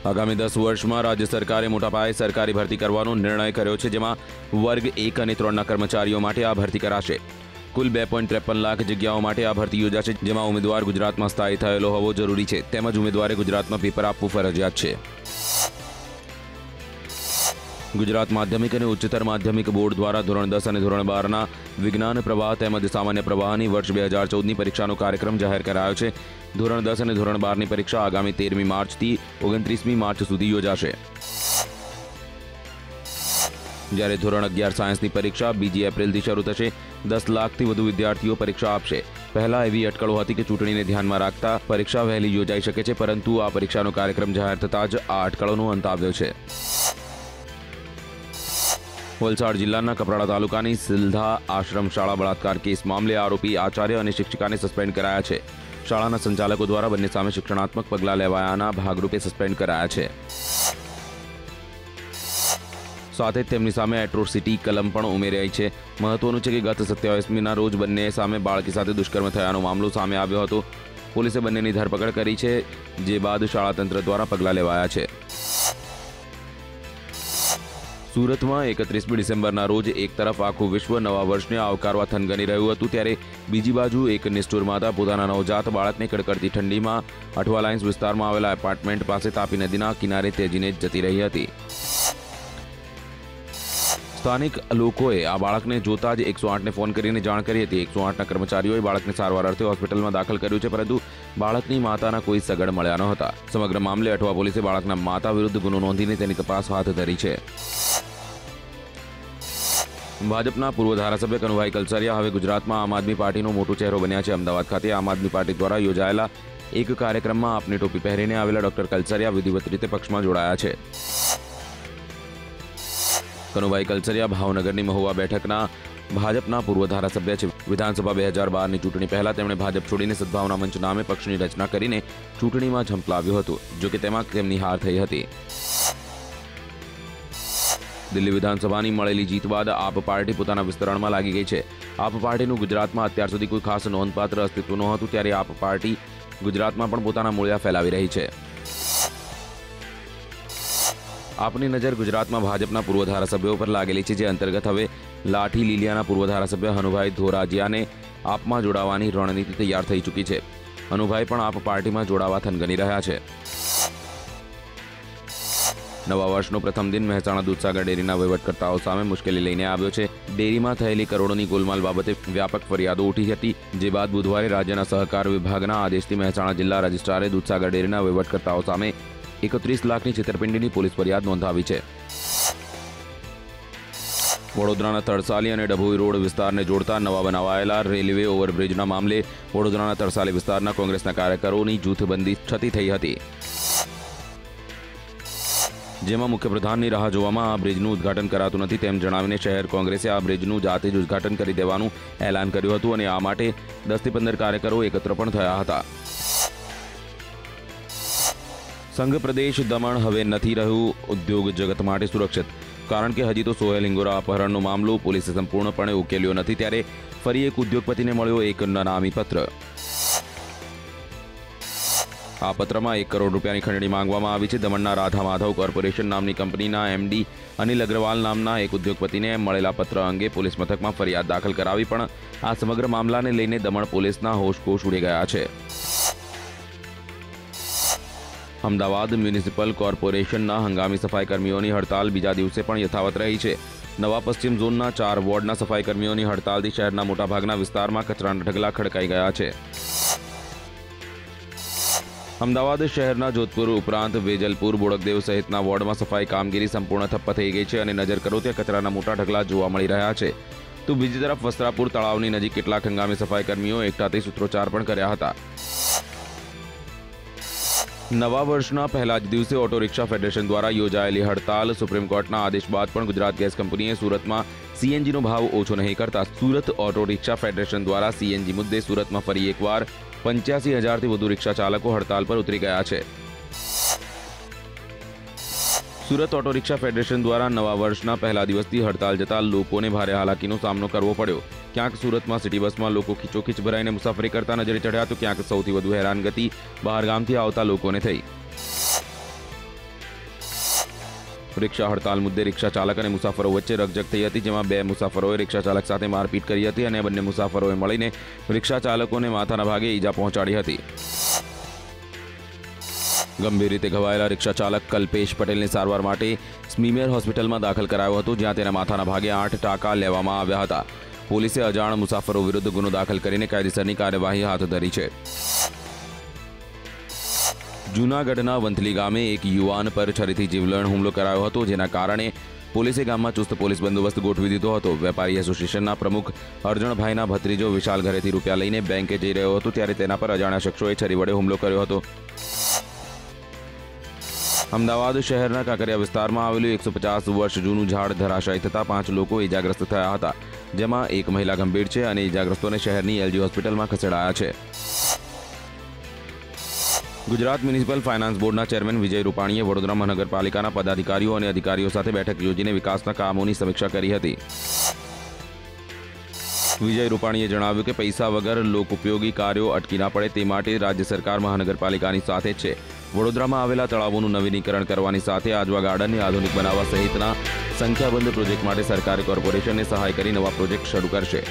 આગામી 10 વર્ષમાં રાજ્ય સરકારે મોટા પાયે સરકારી ભરતી કરવાનો નિર્ણય કર્યો છે, જેમાં વર્ગ 1 અને 3ના કર્મચારીઓ માટે આ ભરતી કરાશે। કુલ 2.53 લાખ જગ્યાઓ માટે આ ભરતી યોજાશે, જેમાં ઉમેદવાર ગુજરાતમાં સ્થાયી થયેલો હોવો જરૂરી છે, તેમજ ઉમેદવારે ગુજરાતમાં પેપર આપવું ફરજિયાત છે। ગુજરાત માધ્યમિક અને ઉચ્ચતર માધ્યમિક બોર્ડ દ્વારા ધોરણ 10 અને ધોરણ 12ના વિજ્ઞાન પ્રવાહ તેમજ સામાન્ય પ્રવાહની વર્ષ 2014ની પરીક્ષાનો કાર્યક્રમ જાહેર કરાયો છે। ધોરણ 10 અને ધોરણ 12ની પરીક્ષા આગામી 13મી માર્ચથી 29મી માર્ચ સુધી યોજાશે, જ્યારે ધોરણ 11 સાયન્સની પરીક્ષા 2 એપ્રિલથી શરૂ થશે। 10 લાખથી વધુ વિદ્યાર્થીઓ પરીક્ષા આપશે। પહેલા એવી અટકળો હતી કે ચૂંટણીને ધ્યાનમાં રાખતા પરીક્ષા વહેલી યોજાઈ શકે છે, પરંતુ આ પરીક્ષાનો કાર્યક્રમ જાહેર થતાં જ આ અટકળોનો અંત આવ્યો છે। વલસાડ જિલ્લાના કપરાડા તાલુકાની સિલધા આશ્રમ શાળા બળાત્કાર કેસ મામલે આરોપી આચાર્ય અને શિક્ષિકાને સસ્પેન્ડ કરાયા છે। શાળાના સંચાલકો દ્વારા બંને સામે શિક્ષણાત્મક પગલાં લેવાયાના ભાગરૂપે સસ્પેન્ડ કરાયા છે। સાથે જ તેમની સામે એટ્રોસિટી કલમ પણ ઉમેરાઈ છે। મહત્વનું છે કે ગત 27મીના રોજ બંને સામે બાળકી સાથે દુષ્કર્મ થયાનો મામલો સામે આવ્યો હતો। પોલીસે બંનેની ધરપકડ કરી છે, જે બાદ શાળા તંત્ર દ્વારા પગલાં લેવાયા છે। સુરતમાં 31મી ડિસેમ્બરના રોજ એક તરફ આખું વિશ્વ નવા વર્ષને આવકારવા થનગની રહ્યું હતું, ત્યારે બીજી બાજુ એક નિષ્ઠુર માતા પોતાના નવજાત બાળકને કડકડતી ઠંડીમાં અઠવા લાઇન્સ વિસ્તારમાં આવેલા એપાર્ટમેન્ટ પાસે તાપી નદીના કિનારે તેજીને જતી રહી હતી। સ્થાનિક લોકોએ આ બાળકને જોતા જ 108ને ફોન કરીને જાણ કરી હતી। 108ના કર્મચારીઓએ બાળકને સારવાર અર્થે હોસ્પિટલમાં દાખલ કર્યું છે, પરંતુ બાળકની માતાના કોઈ સગડ મળ્યા નહોતા। સમગ્ર મામલે અઠવા પોલીસે બાળકના માતા વિરુદ્ધ ગુનો નોંધીને તેની તપાસ હાથ ધરી છે। ભાજપના પૂર્વ ધારાસભ્ય કનુભાઈ કલસરિયા હવે ગુજરાતમાં આમ આદમી પાર્ટીનો મોટો ચહેરો બન્યા છે। અમદાવાદ ખાતે આમ આદમી પાર્ટી દ્વારા યોજાયેલા એક કાર્યક્રમમાં આપની ટોપી પહેરીને આવેલા ડોક્ટર કલસરિયા વિધિવત રીતે પક્ષમાં જોડાયા છે। કનુભાઈ કલસરિયા ભાવનગરની મહુવા બેઠકના ભાજપના પૂર્વ ધારાસભ્ય છે। વિધાનસભા 2012ની ચૂંટણી પહેલા તેમણે ભાજપ છોડીને સદભાવના મંચ નામે પક્ષની રચના કરીને ચૂંટણીમાં ઝંપલાવ્યું હતું, જોકે તેમાં તેમની હાર થઈ હતી। દિલ્હી વિધાનસભાની મળેલી જીત બાદ આપ પાર્ટી પોતાના વિસ્તરણમાં લાગી ગઈ છે। આપ પાર્ટીનું ગુજરાતમાં અત્યાર સુધી કોઈ ખાસ નોંધપાત્ર અસ્તિત્વ નહોતું, ત્યારે આપ પાર્ટી ગુજરાતમાં પણ પોતાના મૂળિયા ફેલાવી રહી છે। આપની નજર ગુજરાતમાં ભાજપના પૂર્વ ધારાસભ્યો પર લાગેલી છે, જે અંતર્ગત હવે લાઠી લીલિયાના પૂર્વ ધારાસભ્ય હનુભાઈ ધોરાજીયાને આપમાં જોડાવાની રણનીતિ તૈયાર થઈ ચૂકી છે। હનુભાઈ પણ આપ પાર્ટીમાં જોડાવા થનગની રહ્યા છે। નવા વર્ષનો પ્રથમ દિન મહેસાણા દૂધસાગર ડેરીના વહીવટકર્તાઓ સામે મુશ્કેલી લઈને આવ્યો છે। ડેરીમાં થયેલી કરોડોની ગોલમાલ બાબતે વ્યાપક ફરિયાદો ઉઠી હતી, જે બાદ બુધવારે રાજ્યના સહકાર વિભાગના આદેશથી મહેસાણા જિલ્લા રજિસ્ટ્રારે દૂધસાગર ડેરીના વહીવટકર્તાઓ સામે 31 લાખની છેતરપિંડીની પોલીસ ફરિયાદ નોંધાવી છે। વડોદરાના તરસાલી અને ડભોઈ રોડ વિસ્તારને જોડતા નવા બનાવાયેલા રેલવે ઓવરબ્રિજના મામલે વડોદરાના તરસાલી વિસ્તારના કોંગ્રેસના કાર્યકરોની જૂથબંધી છતી થઈ હતી, જેમાં મુખ્યપ્રધાનની રાહ જોવામાં આ બ્રિજનું ઉદ્ઘાટન કરાતું નથી તેમ જણાવીને શહેર કોંગ્રેસે આ બ્રિજનું જાતે જ ઉદ્ઘાટન કરી દેવાનું એલાન કર્યું હતું, અને આ માટે 10થી 15 કાર્યકરો એકત્ર પણ થયા હતા। સંઘ પ્રદેશ દમણ હવે નથી રહ્યું ઉદ્યોગ જગત માટે સુરક્ષિત, કારણ કે હજી તો સોહેલ હિંગોરા અપહરણનો મામલો પોલીસે સંપૂર્ણપણે ઉકેલ્યો નથી, ત્યારે ફરી એક ઉદ્યોગપતિને મળ્યો એક નામી પત્ર। આ પત્રમાં 1 કરોડ રૂપિયાની ખંડણી માંગવામાં આવી છે। દમણના રાધા માધવ કોર્પોરેશન નામની કંપનીના એમડી અનિલ અગ્રવાલ નામના એક ઉદ્યોગપતિને મળેલા પત્ર અંગે પોલીસ મથકમાં ફરિયાદ દાખલ કરાવી, પણ આ સમગ્ર મામલાને લઈને દમણ પોલીસના હોશકોશ ઉડી ગયા છે। અમદાવાદ મ્યુનિસિપલ કોર્પોરેશનના હંગામી સફાઈ કર્મીઓની હડતાલ બીજા દિવસે પણ યથાવત રહી છે। નવા પશ્ચિમ ઝોનના 4 વોર્ડના સફાઈ કર્મીઓની હડતાલથી શહેરના મોટાભાગના વિસ્તારમાં કચરાના ઢગલા ખડકાઈ ગયા છે। અમદાવાદ શહેરના જોધપુર ઉપરાંત વેજલપુર, બોડકદેવ સહિતના વોર્ડમાં સફાઈ કામગીરી સંપૂર્ણ ઠપ્પ થઈ ગઈ છે, અને નજર કરો ત્યાં કચરાના મોટા ઢગલા જોવા મળી રહ્યા છે। તો બીજી તરફ વસ્ત્રાપુર તળાવની નજીક કેટલાક હંગામી સફાઈ કર્મીઓ એકઠા થઈ સૂત્રોચ્ચાર પણ કર્યા હતા। નવા વર્ષના પહેલા જ દિવસે ઓટો રિક્ષા ફેડરેશન દ્વારા યોજાયેલી હડતાલ, સુપ્રીમ કોર્ટના આદેશ બાદ પણ ગુજરાત ગેસ કંપનીએ સુરતમાં સીએનજીનો ભાવ ઓછો નહીં કરતા સુરત ઓટો રિક્ષા ફેડરેશન દ્વારા સીએનજી મુદ્દે સુરતમાં ફરી એકવાર 85,000થી વધુ રિક્ષા ચાલકો હડતાલ પર ઉતરી ગયા છે। સુરત ઓટો રિક્ષા ફેડરેશન દ્વારા નવા વર્ષના પહેલા દિવસથી હડતાલ જતા લોકોને ભારે હાલાકીનો સામનો કરવો પડ્યો। ક્યાંક સુરતમાં સિટી બસમાં લોકો ખીચોખીચ ભરાઈને મુસાફરી કરતા નજરે ચઢ્યા, તો ક્યાંક સૌથી વધુ હેરાનગતિ બહારગામથી આવતા લોકોને થઈ। રિક્ષા હડતાલ મુદ્દે રિક્ષા ચાલક અને મુસાફરો વચ્ચે રકઝક થઈ હતી, જેમાં 2 મુસાફરોએ રિક્ષા ચાલક સાથે મારપીટ કરી હતી અને બંને મુસાફરોએ મળીને રિક્ષા ચાલકોને માથાના ભાગે ઈજા પહોંચાડી હતી. ગંભીર રીતે ઘવાયેલા રિક્ષા ચાલક કલ્પેશ પટેલને સારવાર માટે સ્મીમેર હોસ્પિટલમાં દાખલ કરાયો હતો, જ્યાં તેના માથાના ભાગે 8 ટાંકા લેવામાં આવ્યા હતા. પોલીસે અજાણ મુસાફરો વિરુદ્ધ ગુનો દાખલ કરીને કાયદેસરની કાર્યવાહી હાથ ધરી છે. જૂનાગઢના વંથલી ગામે એક યુવાન પર છરીથી જીવલેણ હુમલો કરાયો હતો, જેના કારણે પોલીસે ગામમાં ચુસ્ત પોલીસ બંદોબસ્ત ગોઠવી દીધો હતો. વેપારી એસોસિએશનના પ્રમુખ અર્જણભાઈના ભત્રીજો વિશાલ ઘરેથી રૂપિયા લઈને બેંકે જઈ રહ્યો હતો, ત્યારે તેના પર અજાણ્યા શખ્સોએ છરી વડે હુમલો કર્યો હતો. અમદાવાદ શહેરના કાંકરિયા વિસ્તારમાં આવેલું 150 વર્ષ જૂનું ઝાડ ધરાશાયી થતાં 5 લોકો ઇજાગ્રસ્ત થયા હતા, જેમાં એક મહિલા ગંભીર છે અને ઇજાગ્રસ્તોને શહેરની એલજી હોસ્પિટલમાં ખસેડાયા છે. ગુજરાત મ્યુનિસિપલ ફાઇનાન્સ બોર્ડના ચેરમેન વિજય રૂપાણીએ વડોદરા મહાનગરપાલિકાના પદાધિકારીઓ અને અધિકારીઓ સાથે બેઠક યોજીને વિકાસના કામોની સમીક્ષા કરી હતી. વિજય રૂપાણીએ જણાવ્યું કે પૈસા વગર લોકોપયોગી કાર્યો અટકી ના પડે તે માટે રાજ્ય સરકાર મહાનગરપાલિકાની સાથે જ છે. વડોદરામાં આવેલા તળાવોનું નવીનીકરણ કરવાની સાથે આજવા ગાર્ડનને આધુનિક બનાવવા સહિતના સંખ્યાબંધ પ્રોજેક્ટ માટે સરકારે કોર્પોરેશનને સહાય કરી નવા પ્રોજેક્ટ શરૂ કરશે.